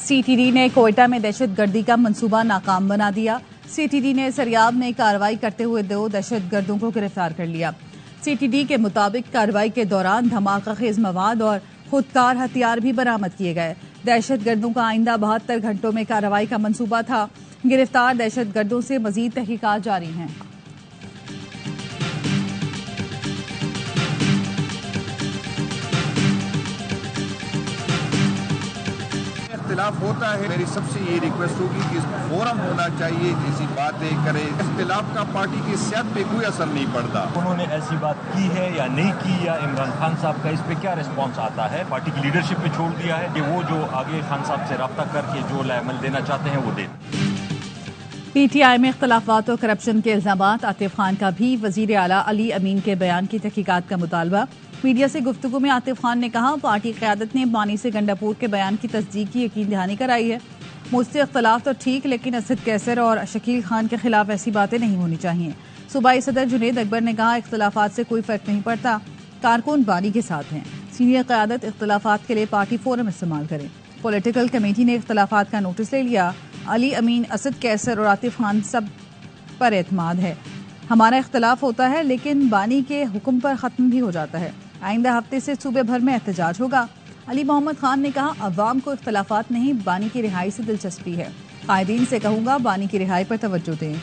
CTD ने कोयटा में दहशतगर्दी का मंसूबा नाकाम बना दिया। सीटीडी ने सरियाब में कार्रवाई करते हुए 2 दहशतगर्दों को गिरफ्तार कर लिया। सीटीडी के मुताबिक कार्रवाई के दौरान धमाकाखेज मवाद और खुदकार हथियार भी बरामद किए गए। दहशतगर्दों का आइंदा 72 घंटों में कार्रवाई का मंसूबा था। गिरफ्तार दहशतगर्दों से मजीद तहकीकात जारी हैं। इख्तिलाफ होता है, मेरी सबसे ये रिक्वेस्ट होगी कि इसको फोरम होना चाहिए, जैसी बातें करें। इख्तिलाफ का पार्टी की सेहत पे कोई असर नहीं पड़ता। उन्होंने ऐसी बात की है या नहीं की, या इमरान खान साहब का इस पे क्या रिस्पॉन्स आता है? पार्टी की लीडरशिप पे छोड़ दिया है कि वो जो आगे खान साहब से रब्ता करके जो लामल देना चाहते हैं वो दें। पीटीआई में इख्तिलाफात और करप्शन के इल्जामात। आतिफ खान का भी वजीर आला अली अमीन के बयान की तहकीकात का मुतालबा। मीडिया से गुफ्तगू में आतिफ खान ने कहा, पार्टी क़यादत ने बानी से गंडापुर के बयान की तस्दीक की यकीन दहानी कराई है। मुझसे इख्तिलाफ तो ठीक, लेकिन असद कैसर और शकील खान के खिलाफ ऐसी बातें नहीं होनी चाहिए। सूबाई सदर जुनेद अकबर ने कहा, इख्तिलाफात से कोई फर्क नहीं पड़ता, कारकुन बानी के साथ हैं। सीनियर क़यादत इख्तिलाफात के लिए पार्टी फोरम इस्तेमाल करें। पॉलिटिकल कमेटी ने इख्तिलाफात का नोटिस ले लिया। अली अमीन, असद कैसर और आतिफ खान सब पर एतमाद है। हमारा इख्तिलाफ होता है, लेकिन बानी के हुक्म पर ख़त्म भी हो जाता है। आइंदा हफ्ते से सूबे भर में एहतजाज होगा। अली मोहम्मद खान ने कहा, अवाम को इख्तिलाफात नहीं, बानी की रिहाई से दिलचस्पी है। कायदीन से कहूंगा बानी की रिहाई पर तवज्जो दें।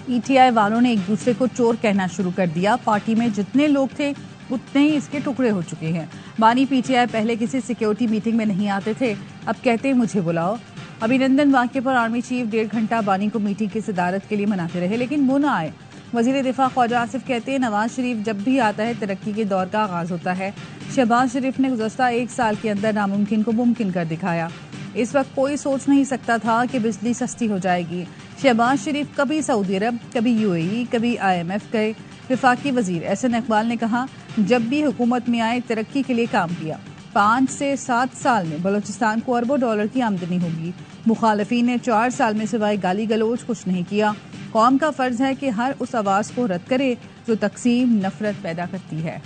पीटीआई वालों ने एक दूसरे को चोर कहना शुरू कर दिया। पार्टी में जितने लोग थे उतने ही इसके टुकड़े हो चुके हैं। बानी पीटीआई पहले किसी सिक्योरिटी मीटिंग में नहीं आते थे, अब कहते हैं मुझे बुलाओ। अभिनंदन वाक्य पर आर्मी चीफ 1.5 घंटा बानी को मीटिंग की सदारत के लिए मनाते रहे, लेकिन वो न आए। वजीर दिफा ख्वाजा आसिफ कहते हैं, नवाज शरीफ जब भी आता है तरक्की के दौर का आगाज होता है। शहबाज शरीफ ने गुज़श्ता 1 साल के अंदर नामुमकिन को मुमकिन कर दिखाया। इस वक्त कोई सोच नहीं सकता था कि बिजली सस्ती हो जाएगी। शहबाज शरीफ कभी सऊदी अरब, कभी यूएई, कभी IMF गए। वफाकी वजीर एहसन इकबाल ने कहा, जब भी हुकूमत में आए तरक्की के लिए काम किया। 5 से 7 साल में बलूचिस्तान को अरबों डॉलर की आमदनी होगी। मुखालफीन ने 4 साल में सिवाय गाली गलोच कुछ नहीं किया। कौम का फर्ज है कि हर उस आवाज़ को रद्द करे जो तकसीम नफरत पैदा करती है।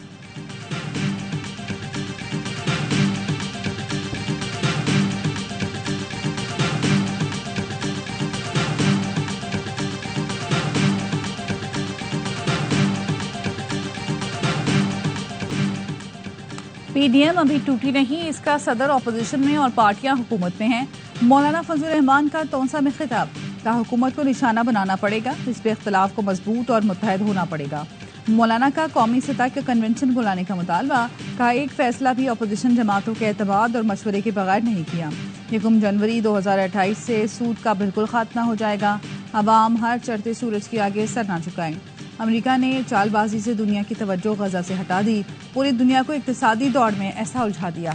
पीडीएम अभी टूटी नहीं, इसका सदर अपोजिशन में और पार्टियां हुकूमत में हैं। मौलाना फजल रहमान का तौसा में खिताब, कहा हुकूमत को निशाना बनाना पड़ेगा, इस पे इख्तिलाफ को मजबूत और मुत्तहद होना पड़ेगा। मौलाना का कौमी सतह का कन्वेंशन बुलाने का मुतालबा, कहा एक फैसला भी अपोजिशन जमातों के एतमाद और मशवरे के बगैर नहीं किया। 1 जनवरी 2028 से सूद का बिल्कुल खात्मा हो जाएगा। अवाम हर चढ़ते सूरज के आगे सर ना झुकाएं। अमेरिका ने चालबाजी से दुनिया की तवज्जो गजा से हटा दी, पूरी दुनिया को इक्तिसादी दौड़ में ऐसा उलझा दिया।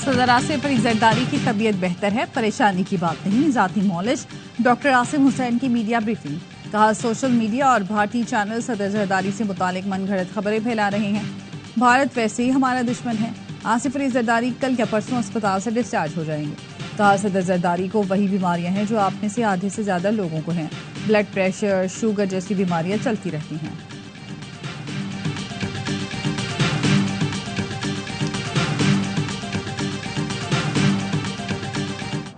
सदर आसिफ अली जरदारी की तबीयत बेहतर है, परेशानी की बात नहीं, जाती मौलिश। डॉक्टर आसिम हुसैन की मीडिया ब्रीफिंग, कहा सोशल मीडिया और भारतीय चैनल सदर जरदारी से मुतालिक मनगढ़ंत खबरें फैला रहे हैं। भारत वैसे ही हमारा दुश्मन है। आसिफ अली जरदारी कल या परसों अस्पताल से डिस्चार्ज हो जाएंगे। कहा सदर जरदारी को वही बीमारियां हैं जो आप में से आधे से ज्यादा लोगों को हैं। ब्लड प्रेशर, शुगर जैसी बीमारियां चलती रहती हैं।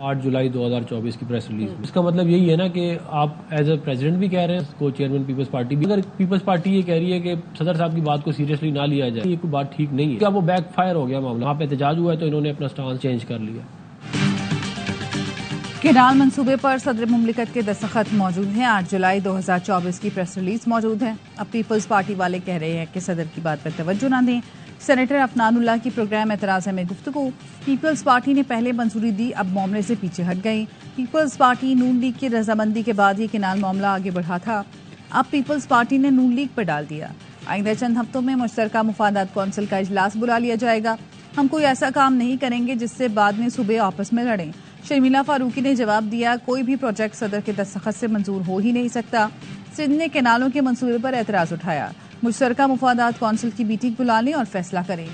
8 जुलाई 2024 की प्रेस रिलीज। इसका मतलब यही है ना कि आप एज ए प्रेसिडेंट भी कह रहे हैं, को चेयरमैन पीपल्स पार्टी भी, अगर पीपल्स पार्टी ये कह रही है कि सदर साहब की बात को सीरियसली ना लिया जाए, ये कोई बात ठीक नहीं है। क्या वो बैक फायर हो गया मामला, वहाँ पे एहतजाज हुआ है तो इन्होंने अपना स्टांस चेंज कर लिया। केनाल मंसूबे पर सदर मुमलिकत के दस्तखत मौजूद हैं। 8 जुलाई 2024 की प्रेस रिलीज मौजूद है। अब पीपल्स पार्टी वाले कह रहे हैं कि सदर की बात पर तवज्जो ना दें। सेनेटर अफनानुल्लाह की प्रोग्राम एतराज़ में गुफ्तगू, पीपल्स पार्टी ने पहले मंजूरी दी, अब मामले से पीछे हट गई। पीपल्स पार्टी नून लीग की रजामंदी के बाद ही केनाल मामला आगे बढ़ा था, अब पीपल्स पार्टी ने नून लीग पर डाल दिया। आइंदा चंद हफ्तों में मुश्तरका मुफादात कौंसिल का इजलास बुला लिया जाएगा। हम कोई ऐसा काम नहीं करेंगे जिससे बाद में सूबे आपस में लड़ें। शर्मिला फारूकी ने जवाब दिया, कोई भी प्रोजेक्ट सदर के दस्तखत से मंजूर हो ही नहीं सकता। सिंध ने कैनालों के मंसूबे पर एतराज उठाया। मुश्तरका मुफादात कौंसिल की मीटिंग बुला लें और फैसला करें।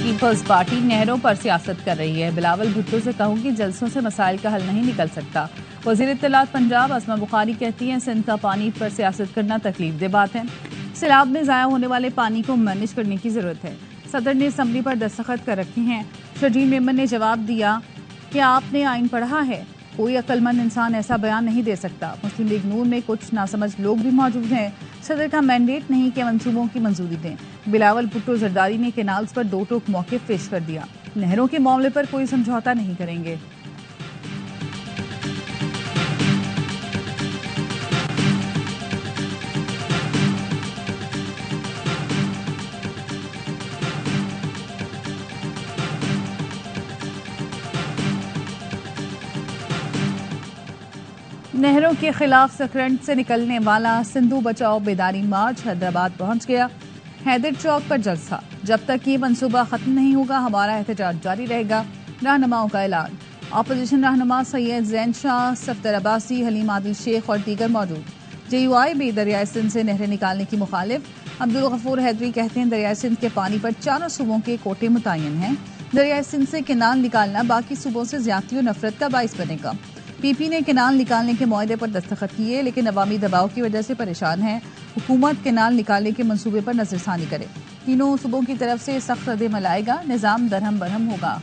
पीपल्स पार्टी नहरों पर सियासत कर रही है। बिलावल भुट्टो से कहूं कि जलसों से मसाइल का हल नहीं निकल सकता। वजीर इत्तलात पंजाब अस्मा बुखारी कहती हैं, सिंध का पानी पर सियासत करना तकलीफदेह बात है। सैलाब में ज़ाया होने वाले पानी को मैनेज करने की जरूरत है। सदर ने असम्बली पर दस्तखत कर रखे हैं। शर्जील मेमन ने जवाब दिया कि आपने आइन पढ़ा है, कोई अक्लमंद इंसान ऐसा बयान नहीं दे सकता। मुस्लिम लीग नून में कुछ नासमझ लोग भी मौजूद हैं। सदर का मैंडेट नहीं कि मंसूबों की मंजूरी दें। बिलावल भुट्टो जरदारी ने कैनाल्स पर दो टोक मौक़िफ़ पेश कर दिया। नहरों के मामले पर कोई समझौता नहीं करेंगे। नहरों के खिलाफ सकरंड से निकलने वाला सिंधु बचाओ बेदारी मार्च हैदराबाद पहुंच गया। हैदर चौक पर जलसा, जब तक ये मंसूबा खत्म नहीं होगा हमारा एहतजाज जारी रहेगा। रहनुमाओं का ऐलान। अपोजिशन रहनुमा सैयद जैन शाह, सफ्दर अब्बासी, हलीम आदिल शेख और दीगर मौजूद। JUI भी दरियाए सिंध से नहरें निकालने की मुखालिफ। अब्दुल गफूर हैदरी कहते हैं, दरियाए सिंध के पानी पर चारों सूबों के कोटे मुतय्यन हैं। दरियाए सिंध से कैनाल निकालना बाकी सूबों से ज्यादती और नफरत का बाइस बनेगा। PP ने कैनाल निकालने के मुआहदे पर दस्तखत किए, लेकिन अवामी दबाव की वजह से परेशान है। हुकूमत कैनाल निकालने के मंसूबे पर नजरसानी करे। तीनों सूबों की तरफ से सख्त रद्द-ए-अमल आएगा। निजाम दरहम बरहम होगा।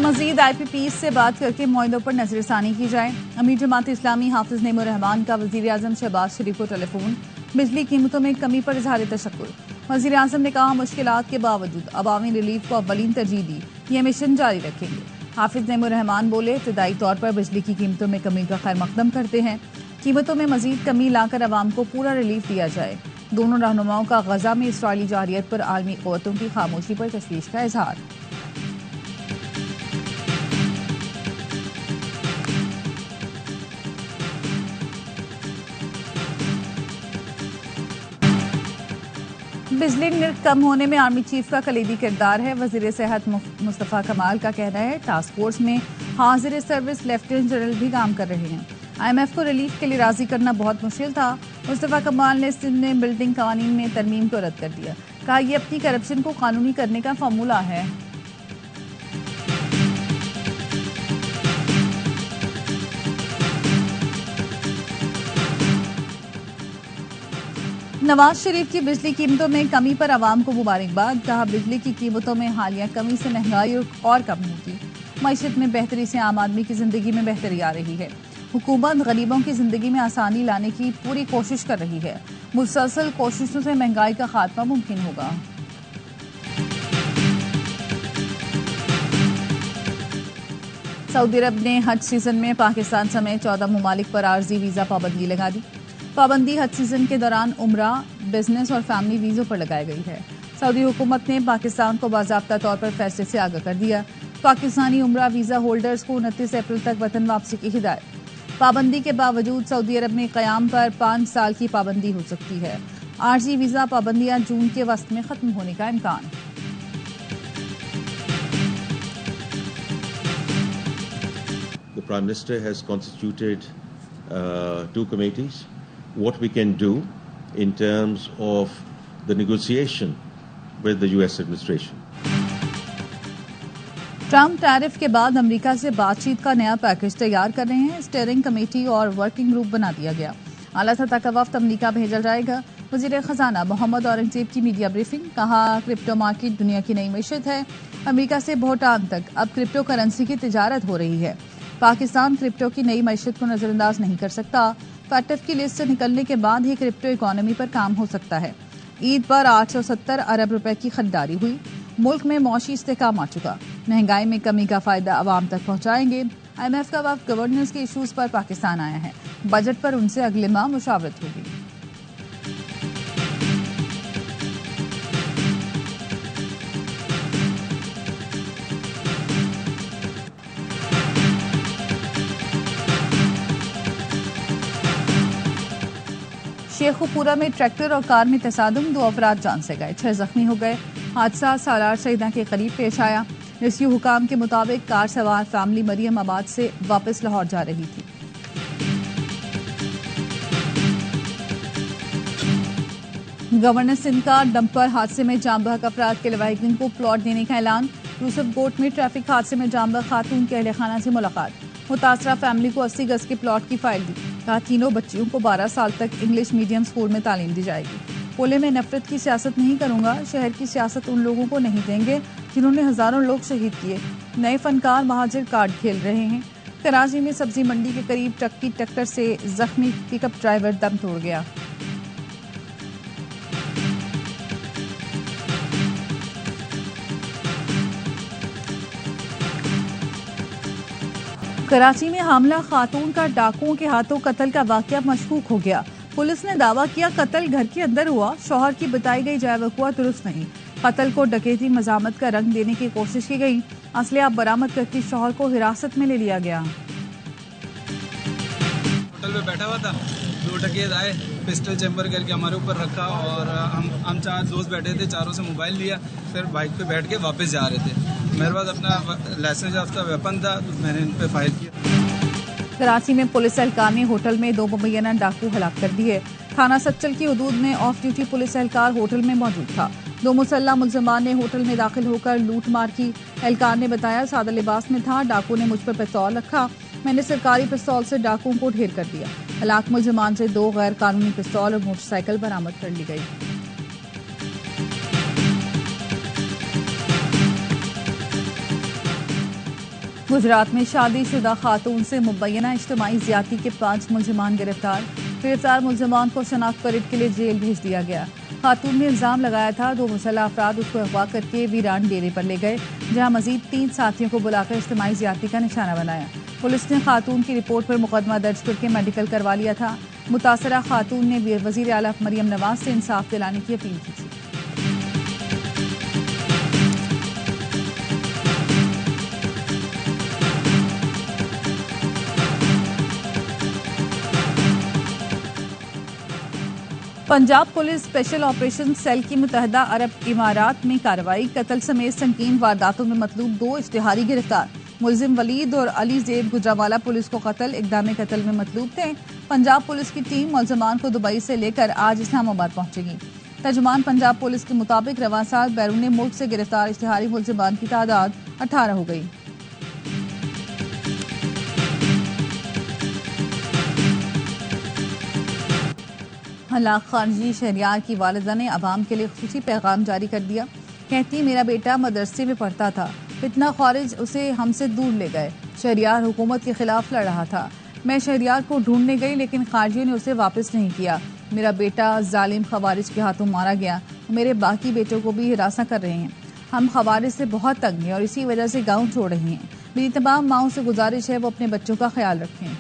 मजीद IPPs से बात करके मुआहदों पर नजरसानी की जाए। अमीर जमात इस्लामी हाफिज नेमो रहमान का वजीर आजम शहबाज शरीफ को टेलीफोन। बिजली कीमतों में कमी पर इजहार तशक्कुर। वजीर आजम ने कहा, मुश्किलात के बावजूद अवामी रिलीफ को अव्वलीन तरजीह दी, ये मिशन जारी रखेंगे। हाफिज नेमो रहमान बोले, इब्तदाई तौर पर बिजली की कीमतों में कमी का खैर मकदम करते हैं। कीमतों में मजीद कमी लाकर अवाम को पूरा रिलीफ दिया जाए। दोनों रहनुमाओं का गजा में इसराइली जारियत पर आलमी क़ुव्वतों की खामोशी पर तशवीश का इजहार। बिजली निर्ख कम होने में आर्मी चीफ का कलीदी किरदार है। वजीर सेहत मुस्तफ़ा कमाल का कहना है, टास्क फोर्स में हाजिर सर्विस लेफ्टिनेंट जनरल भी काम कर रहे हैं। IMF को रिलीफ के लिए राजी करना बहुत मुश्किल था। मुस्तफ़ा कमाल ने सिंध में बिल्डिंग कानून में तरमीम को रद्द कर दिया। कहा, यह अपनी करप्शन को कानूनी करने का फार्मूला है। नवाज शरीफ की बिजली कीमतों में कमी पर आवाम को मुबारकबाद। कहा, बिजली की कीमतों में हालिया कमी से महंगाई और कम होगी। मईशत में बेहतरी से आम आदमी की जिंदगी में बेहतरी आ रही है। हुकूमत गरीबों की जिंदगी में आसानी लाने की पूरी कोशिश कर रही है। मुसलसल कोशिशों से महंगाई का खात्मा मुमकिन होगा। सऊदी अरब ने हज सीजन में पाकिस्तान समेत 14 ममालिक पर आर्जी वीजा पाबंदी लगा दी। पाबंदी हज सीजन के दौरान उम्रा, बिजनेस और फैमिली वीजों पर लगाई गई है। सऊदी हुकूमत ने पाकिस्तान को बाज़ाब्ता तौर पर फैसले से आगाह कर दिया। पाकिस्तानी उम्रा वीजा होल्डर्स को 29 अप्रैल तक वतन वापसी की हिदायत। पाबंदी के बावजूद सऊदी अरब में क़याम पर 5 साल की पाबंदी हो सकती है। आर्जी वीजा पाबंदियां जून के वस्त में खत्म होने का इम्कान। The Prime Minister has constituted 2 committees. What we can do in terms of the negotiation with the US administration. Trump tariff के बाद अमेरिका से बातचीत का नया पैकेज तैयार कर रहे हैं। स्टीयरिंग कमेटी और वर्किंग ग्रुप बना दिया गया। आला सतह का वफ्द अमेरिका भेजा जाएगा। वजीर खजाना मोहम्मद औरंगजेब की मीडिया ब्रीफिंग। कहा, क्रिप्टो मार्केट दुनिया की नई मैशत है। अमेरिका से भूटान तक अब क्रिप्टो करेंसी की तिजारत हो रही है। पाकिस्तान क्रिप्टो की नई मैशत को नजरअंदाज नहीं कर सकता। FATF की लिस्ट से निकलने के बाद ही क्रिप्टो इकोनॉमी पर काम हो सकता है। ईद पर 870 अरब रुपए की खरीदारी हुई। मुल्क में मौशी इस्तेहकाम आ चुका। महंगाई में कमी का फायदा आवाम तक पहुंचाएंगे। IMF का वफ्द गवर्नेंस के इशूज पर पाकिस्तान आया है। बजट पर उनसे अगले माह मुशावरत होगी। शेखुपुरा में ट्रैक्टर और कार में तसादुम, 2 अफराद जान से गए, 6 जख्मी हो गए। हादसा सालार सईदा के करीब पेश आया। रेस्क्यू हुकाम के मुताबिक कार सवार फैमिली मरियम आबाद से वापस लाहौर जा रही थी। गवर्नर सिंध का डंपर हादसे में जांबहक अफराद के लवाहिकीन को प्लॉट देने का ऐलान। यूसुफ कोट में ट्रैफिक हादसे में जांबहक खातून के अहले खाना से मुलाकात। मुतासरा फैमिली को 80 गज के प्लॉट की फाइल दी। कहा तीनों बच्चियों को 12 साल तक इंग्लिश मीडियम स्कूल में तालीम दी जाएगी। बोले मैं नफरत की सियासत नहीं करूंगा। शहर की सियासत उन लोगों को नहीं देंगे जिन्होंने हजारों लोग शहीद किए। नए फनकार महाजिर कार्ड खेल रहे हैं। कराची में सब्जी मंडी के करीब ट्रक की टक्कर से जख्मी पिकअप ड्राइवर दम तोड़ गया। कराची में हामला खातून का डाकुओं के हाथों कत्ल का वाकया मशकूक हो गया। पुलिस ने दावा किया कत्ल घर के अंदर हुआ। शौहर की बताई गई जाय वक़ुआ दुरुस्त नहीं। कत्ल को डकैती मजामत का रंग देने की कोशिश की गई। असलिया बरामद करके शौहर को हिरासत में ले लिया गया। होटल में बैठा हुआ था, 2 डकैत आए, पिस्टल चैम्बर करके हमारे ऊपर रखा और हम 4 दोस्त बैठे थे, चारों से मोबाइल लिया, फिर बाइक पे बैठ के वापस जा रहे थे। मेरे पास अपना लाइसेंस याफ्ता वेपन था, तो मैंने इन पे फायर किया। कराची में पुलिस एहलकार ने होटल में 2 मुबैना डाकू हलाक कर दिए। थाना सच्चल की हदूद में ऑफ ड्यूटी पुलिस एहलकार होटल में मौजूद था। 2 मुसल्लह मुलजमान ने होटल में दाखिल होकर लूट मार की। एहलकार ने बताया सादा लिबास में था, डाकू ने मुझ पर पिस्तौल रखा। मैंने सरकारी पिस्तौल से डाकुओं को ढेर कर दिया। हलाक मुलजमान से 2 गैर कानूनी पिस्तौल और मोटरसाइकिल बरामद कर ली गई। गुजरात में शादीशुदा खातून से मुबैना इज्तिमाई ज्यादती के 5 मुलजमान गिरफ्तार। गिरफ्तार मुलजमान को शनाख्त परेड के लिए जेल भेज दिया गया। खातून ने इल्जाम लगाया था 2 मुसल्लह अफराद उसको अगवा करके वीरान डेरे पर ले गए, जहां मजीद 3 साथियों को बुलाकर इज्तिमाई ज्यादती का निशाना बनाया। पुलिस ने खातून की रिपोर्ट पर मुकदमा दर्ज करके मेडिकल करवा लिया था। मुतासरा खातून ने वजीर आला मरियम नवाज से इंसाफ दिलाने की अपील की थी। Punjab police special operation cell की मुत्तहदा अरब इमारात में कार्रवाई। कत्ल समेत संगीन वारदातों में मतलूब 2 इश्तिहारी गिरफ्तार। मुलजिम वलीद और अली ज़ेब गुजरावाला पुलिस को कत्ल इक़दाम कत्ल में मतलूब थे। पंजाब पुलिस की टीम मुलजमान को दुबई से लेकर आज इस्लामाबाद पहुंचेगी। तर्जुमान पंजाब पुलिस के मुताबिक रवां साल बैरून मुल्क से गिरफ्तार इश्तिहारी मुलजमान की तादाद 18 हो गई। हलाक खारजी शहरियार की वालिदा ने अवाम के लिए खुसूसी पैगाम जारी कर दिया। कहती मेरा बेटा मदरसे में पढ़ता था, फितना खारिज उसे हमसे दूर ले गए। शहरियार हुकूमत के खिलाफ लड़ रहा था। मैं शहरियार को ढूंढने गई लेकिन खारजियों ने उसे वापस नहीं किया। मेरा बेटा जालिम खवारिज के हाथों मारा गया। मेरे बाकी बेटों को भी हिरासा कर रहे हैं। हम खवारिज से बहुत तंग हैं और इसी वजह से गाँव छोड़ रहे हैं। मेरी तमाम माओं से गुजारिश है वो अपने बच्चों का ख्याल रखें।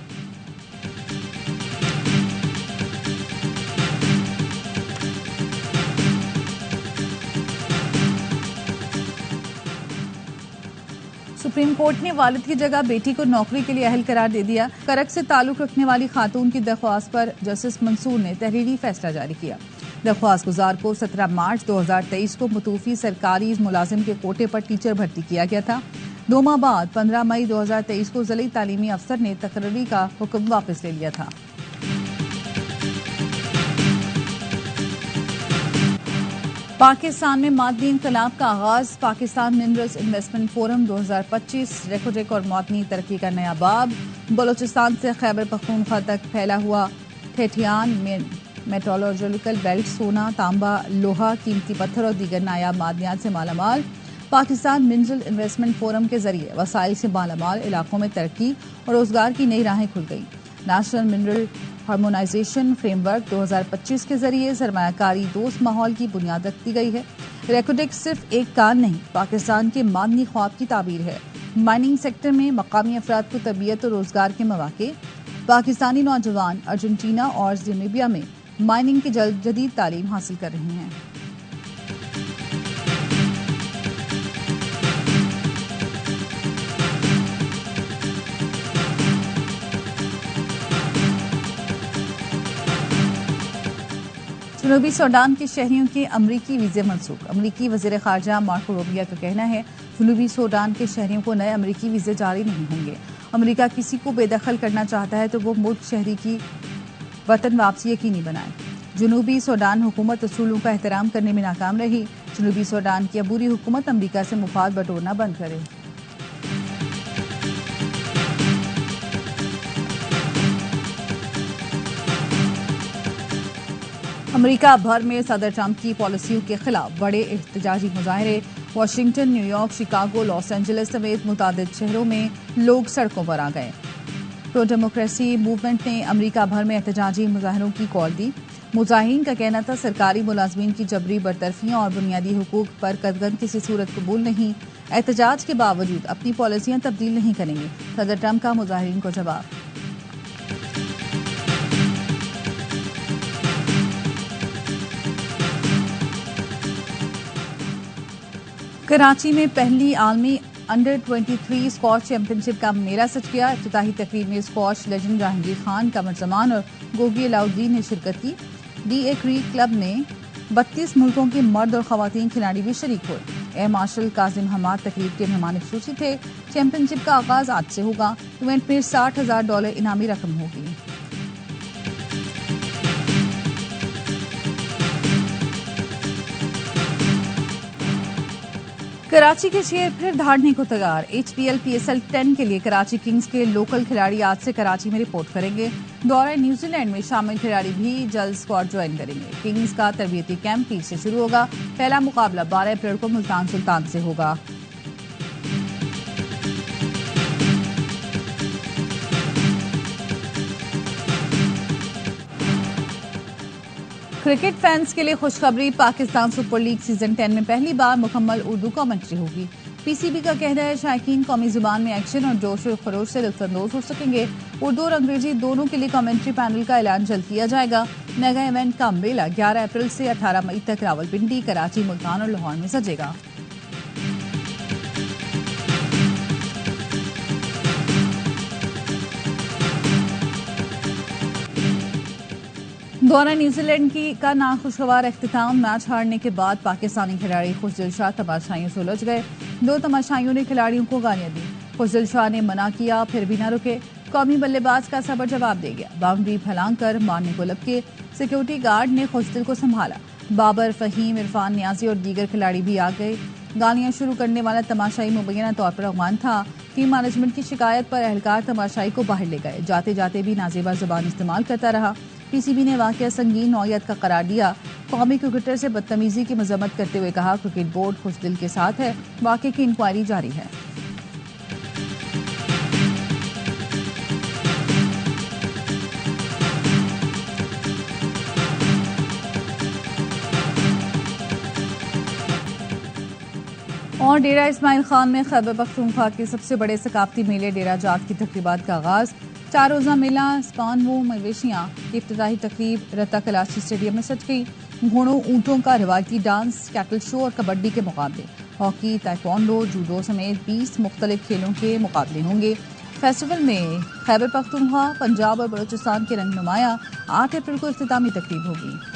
सुप्रीम कोर्ट ने वालिद की जगह बेटी को नौकरी के लिए अहल करार दे दिया। करक से ताल्लुक रखने वाली खातून की दरख्वास्त पर जस्टिस मंसूर ने तहरीरी फैसला जारी किया। दरख्वास्त गुजार को 17 मार्च 2023 को मुतूफी सरकारी मुलाजिम के कोटे पर टीचर भर्ती किया गया था। 2 माह बाद 15 मई 2023 को ज़िली तालीमी अफसर ने तकर्री का हुक्म वापस ले लिया था। पाकिस्तान में मादनी इनकलाब का आगाज। पाकिस्तान मिनरल्स इन्वेस्टमेंट फोरम 2025 रेकोटेक और मादनी तरक्की का नया बाब। बलोचिस्तान से खैबर पख्तूनख्वा तक फैला हुआ ठेठियान में मेट्रोलॉजिकल बेल्ट सोना, तांबा, लोहा, कीमती पत्थर और दीगर नायाब मादनियात से मालामाल। पाकिस्तान मिनरल इन्वेस्टमेंट फोरम के जरिए वसाइल से मालामाल इलाकों में तरक्की और रोजगार की नई राहें खुल गई। नेशनल मिनरल हार्मोनाइजेशन फ्रेमवर्क 2025 के जरिए सरमायाकारी दोस्त माहौल की बुनियाद रख दी गई है। रेकोडेक्स सिर्फ एक कान नहीं, पाकिस्तान के मादनी ख्वाब की ताबीर है। माइनिंग सेक्टर में मकामी अफराद को तरबियत और रोजगार के मौके। पाकिस्तानी नौजवान अर्जेंटीना और ज़िम्बाब्वे में माइनिंग की जदीद तालीम हासिल कर रहे हैं। जनूबी सूडान के शहरियों के अमरीकी वीजे मनसूख। अमरीकी वजीर खारजा मार्को रूबियो का कहना है जनूबी सूडान के शहरियों को नए अमरीकी वीजे जारी नहीं होंगे। अमरीका किसी को बेदखल करना चाहता है तो वो मुल्क शहरी की वतन वापसी यकीनी बनाए। जनूबी सूडान हुकूमत असूलों का एहतराम करने में नाकाम रही। जनूबी सूडान की अबूरी हुकूमत अमरीका से मुफाद बटोरना बंद करे। अमेरिका भर में सदर ट्रंप की पॉलिसियों के खिलाफ बड़े एहतजाजी मुजाहरे। Washington, New York, Chicago, Los Angeles समेत मुतादिद शहरों में लोग सड़कों पर आ गए। प्रो डेमोक्रेसी मूवमेंट ने अमेरिका भर में एहतजाजी मुजाहरों की कॉल दी। मुजाहिरीन का कहना था सरकारी मुलाजमीन की जबरी बरतरफियां और बुनियादी हुकूक पर कतई किसी सूरत कबूल नहीं। एहतजाज के बावजूद अपनी पॉलिसियां तब्दील नहीं करेंगे। सदर ट्रंप का मुजाहिरीन को जवाब। कराची में पहली आलमी अंडर 23 स्क्वॉश चैंपियनशिप का मेला सज गया। इफ्तिताही तकरीब में स्क्वॉश लेजेंड जहांगीर खान, कमर जमान और गोगी अलाउद्दीन ने शिरकत की। डीए क्रीक क्लब में 32 मुल्कों के मर्द और खवातीन खिलाड़ी भी शरीक हुए। एयर मार्शल काजिम हमाद तकरीब के मेहमान खुसूसी थे। चैंपियनशिप का आगाज आज से होगा। इवेंट में $60,000 इनामी रकम होगी। कराची के शेर फिर धाड़ने को तैयार। HPL PSL 10 के लिए कराची किंग्स के लोकल खिलाड़ी आज से कराची में रिपोर्ट करेंगे। दौरे न्यूजीलैंड में शामिल खिलाड़ी भी जल्द स्क्वाड ज्वाइन करेंगे। किंग्स का तरबियती कैंप पीर से शुरू होगा। पहला मुकाबला 12 अप्रैल को मुल्तान सुल्तान से होगा। क्रिकेट फैंस के लिए खुशखबरी। पाकिस्तान सुपर लीग सीजन 10 में पहली बार मुकम्मल उर्दू कमेंट्री होगी। PCB का कहना है शायकीन कौमी जुबान में एक्शन और जोश और खरोश से लुत्फानंदोज हो सकेंगे। उर्दू और अंग्रेजी दोनों के लिए कमेंट्री पैनल का ऐलान जल्द किया जाएगा। मेगा इवेंट का मेला 11 अप्रैल से 18 मई तक रावलपिंडी, कराची, मुल्तान और लाहौर में सजेगा। दौरा न्यूजीलैंड का नाखुशगवार अख्तिताम। मैच हारने के बाद पाकिस्तानी खिलाड़ी खुशदिल शाह तमाशाइयों से उलझ गए। 2 तमाशाइयों ने खिलाड़ियों को गालियां दी। खुशदिल शाह ने मना किया, फिर भी न रुके। कौमी बल्लेबाज का सबर जवाब दे गया। बाउंड्री फैलाकर मारने को लपके। सिक्योरिटी गार्ड ने खुशदिल को संभाला। बाबर, फहीम, इरफान नियाजी और दीगर खिलाड़ी भी आ गए। गालियां शुरू करने वाला तमाशाई मुबैना तौर पर अफगान था। टीम मैनेजमेंट की शिकायत पर एहलकार तमाशाई को बाहर ले गए। जाते जाते भी नाजेबा जुबान इस्तेमाल करता रहा। PCB ने वाकया संगीन नौयत का करार दिया। कौमी क्रिकेटर से बदतमीजी की मजम्मत करते हुए कहा क्रिकेट बोर्ड खुशदिल के साथ है। वाकये की इंक्वायरी जारी है। और डेरा इस्माइल खान में खैबर पख्तूनख्वा के सबसे बड़े सकाफती मेले डेरा जात की तकरीबात का आगाज। 4 रोजा मेला स्पान वो मवेशियां की इफ्तिताही तकरीब रत्ता कलाची स्टेडियम में सज गई। घोड़ों, ऊंटों का रिवायती डांस, कैटल शो और कबड्डी के मुकाबले, हॉकी, ताइक्वांडो, जूडो समेत 20 मुख्तलिफ खेलों के मुकाबले होंगे। फेस्टिवल में खैबर पख्तूनख्वा, पंजाब और बलूचिस्तान के रंग नुमाया। 8 अप्रैल को इख्तितामी तकरीब होगी।